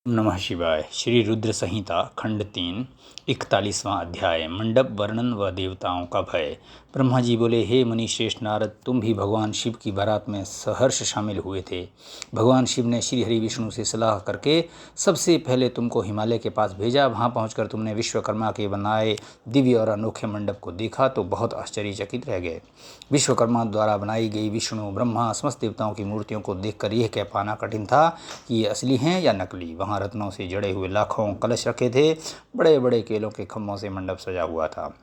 नमः शिवाय। श्री रुद्र संहिता खंड 3 41वां अध्याय मंडप वर्णन व देवताओं का भय। ब्रह्मा जी बोले, हे मुनि श्रेष्ठ नारद, तुम भी भगवान शिव की बारात में सहर्ष शामिल हुए थे। भगवान शिव ने श्री हरि विष्णु से सलाह करके सबसे पहले तुमको हिमालय के पास भेजा। वहाँ पहुंचकर तुमने विश्वकर्मा के बनाए दिव्य और अनोखे मंडप को देखा तो बहुत आश्चर्यचकित रह गए। विश्वकर्मा द्वारा बनाई गई विष्णु, ब्रह्मा, समस्त देवताओं की मूर्तियों को देखकर यह कह पाना कठिन था कि ये असली हैं या नकली। वहाँ रत्नों से जड़े हुए लाखों कलश रखे थे। बड़े बड़े केलों के खम्भों से मंडप सजा हुआ था।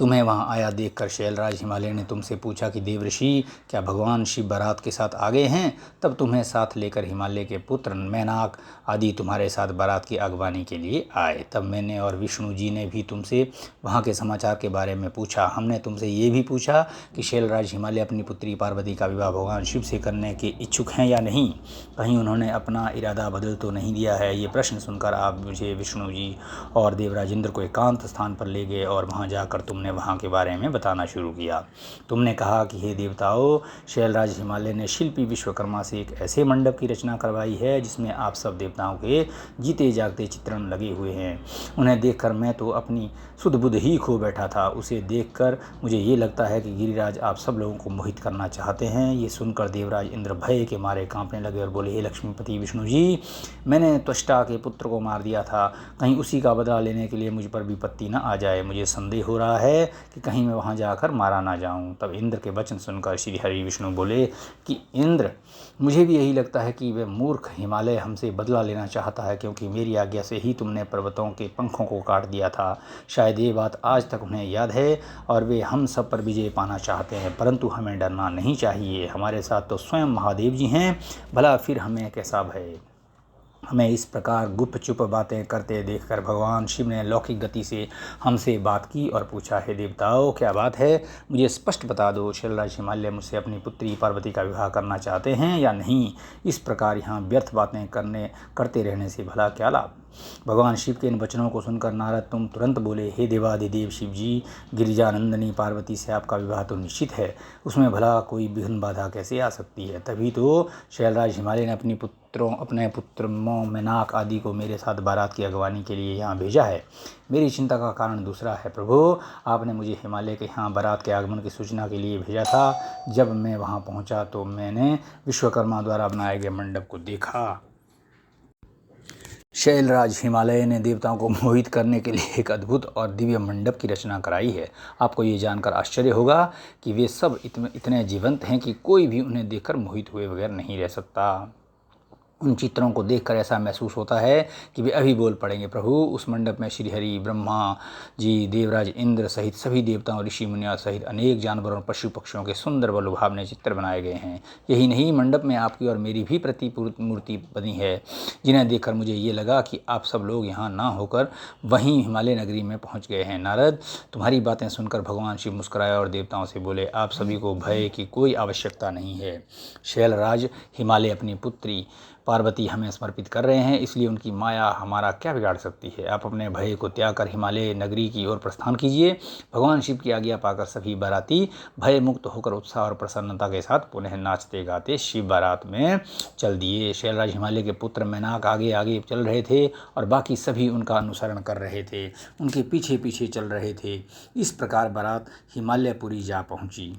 तुम्हें वहाँ आया देखकर शैलराज हिमालय ने तुमसे पूछा कि देवऋषि, क्या भगवान शिव बारात के साथ आ गए हैं? तब तुम्हें साथ लेकर हिमालय के पुत्र मैनाक आदि तुम्हारे साथ बारात की अगवानी के लिए आए। तब मैंने और विष्णु जी ने भी तुमसे वहाँ के समाचार के बारे में पूछा। हमने तुमसे ये भी पूछा कि शैलराज हिमालय अपनी पुत्री पार्वती का विवाह भगवान शिव से करने के इच्छुक हैं या नहीं, कहीं उन्होंने अपना इरादा बदल तो नहीं दिया है। ये प्रश्न सुनकर आप मुझे विष्णु जी और देवराज इंद्र को एकांत स्थान पर ले गए और वहाँ जाकर तुमने वहाँ के बारे में बताना शुरू किया। तुमने कहा कि हे देवताओं, शैलराज हिमालय ने शिल्पी विश्वकर्मा से एक ऐसे मंडप की रचना करवाई है जिसमें आप सब देवताओं के जीते जागते चित्रण लगे हुए हैं। उन्हें देखकर मैं तो अपनी सुध बुध ही खो बैठा था। उसे देखकर मुझे ये लगता है कि गिरिराज आप सब लोगों को मोहित करना चाहते हैं। ये सुनकर देवराज इंद्र भय के मारे कांपने लगे और बोले, हे लक्ष्मीपति विष्णु जी, मैंने त्वष्टा के पुत्र को मार दिया था, कहीं उसी का बदला लेने के लिए मुझ पर विपत्ति न आ जाए। मुझे संदेह हो रहा है कि कहीं मैं वहां जाकर मारा ना जाऊं। तब इंद्र के वचन सुनकर श्री हरि विष्णु बोले कि इंद्र, मुझे भी यही लगता है कि वह मूर्ख हिमालय हमसे बदला लेना चाहता है, क्योंकि मेरी आज्ञा से ही तुमने पर्वतों के पंखों को काट दिया था। शायद ये बात आज तक उन्हें याद है और वे हम सब पर विजय पाना चाहते हैं, परंतु हमें डरना नहीं चाहिए। हमारे साथ तो स्वयं महादेव जी हैं, भला फिर हमें कैसा भय। हमें इस प्रकार गुप्त चुप बातें करते देखकर भगवान शिव ने लौकिक गति से हमसे बात की और पूछा, हे देवताओं, क्या बात है? मुझे स्पष्ट बता दो। शैलराज हिमालय मुझसे अपनी पुत्री पार्वती का विवाह करना चाहते हैं या नहीं? इस प्रकार यहाँ व्यर्थ बातें करते रहने से भला क्या लाभ। भगवान शिव के इन वचनों को सुनकर नारद तुम तुरंत बोले, हे देवाधिदेव शिव जी, गिरिजानंदनी पार्वती से आपका विवाह तो निश्चित है, उसमें भला कोई विघ्न बाधा कैसे आ सकती है। तभी तो शैलराज हिमालय ने अपने पुत्र मैनाक आदि को मेरे साथ बारात की अगवानी के लिए यहाँ भेजा है। मेरी चिंता का कारण दूसरा है। प्रभु, आपने मुझे हिमालय के यहाँ बारात के आगमन की सूचना के लिए भेजा था। जब मैं वहाँ पहुँचा तो मैंने विश्वकर्मा द्वारा बनाए गए मंडप को देखा। शैलराज हिमालय ने देवताओं को मोहित करने के लिए एक अद्भुत और दिव्य मंडप की रचना कराई है। आपको ये जानकर आश्चर्य होगा कि वे सब इतने जीवंत हैं कि कोई भी उन्हें देखकर मोहित हुए बगैर नहीं रह सकता। उन चित्रों को देखकर ऐसा महसूस होता है कि वे अभी बोल पड़ेंगे। प्रभु, उस मंडप में श्री हरि, ब्रह्मा जी, देवराज इंद्र सहित सभी देवताओं, ऋषि मुनियों सहित अनेक जानवरों और पशु पक्षियों के सुंदर व लुभावने चित्र बनाए गए हैं। यही नहीं, मंडप में आपकी और मेरी भी प्रतिमूर्ति बनी है, जिन्हें देखकर मुझे ये लगा कि आप सब लोग यहाँ ना होकर वहीं हिमालय नगरी में पहुँच गए हैं। नारद, तुम्हारी बातें सुनकर भगवान शिव मुस्कुराए और देवताओं से बोले, आप सभी को भय की कोई आवश्यकता नहीं है। शैलराज हिमालय अपनी पुत्री पार्वती हमें समर्पित कर रहे हैं, इसलिए उनकी माया हमारा क्या बिगाड़ सकती है। आप अपने भय को त्याग कर हिमालय नगरी की ओर प्रस्थान कीजिए। भगवान शिव की आज्ञा पाकर सभी बाराती भय मुक्त होकर उत्साह और प्रसन्नता के साथ पुनः नाचते गाते शिव बारात में चल दिए। शैलराज हिमालय के पुत्र मैनाक आगे आगे चल रहे थे और बाकी सभी उनका अनुसरण कर रहे थे, उनके पीछे पीछे चल रहे थे। इस प्रकार बारात हिमालयपुरी जा पहुंची।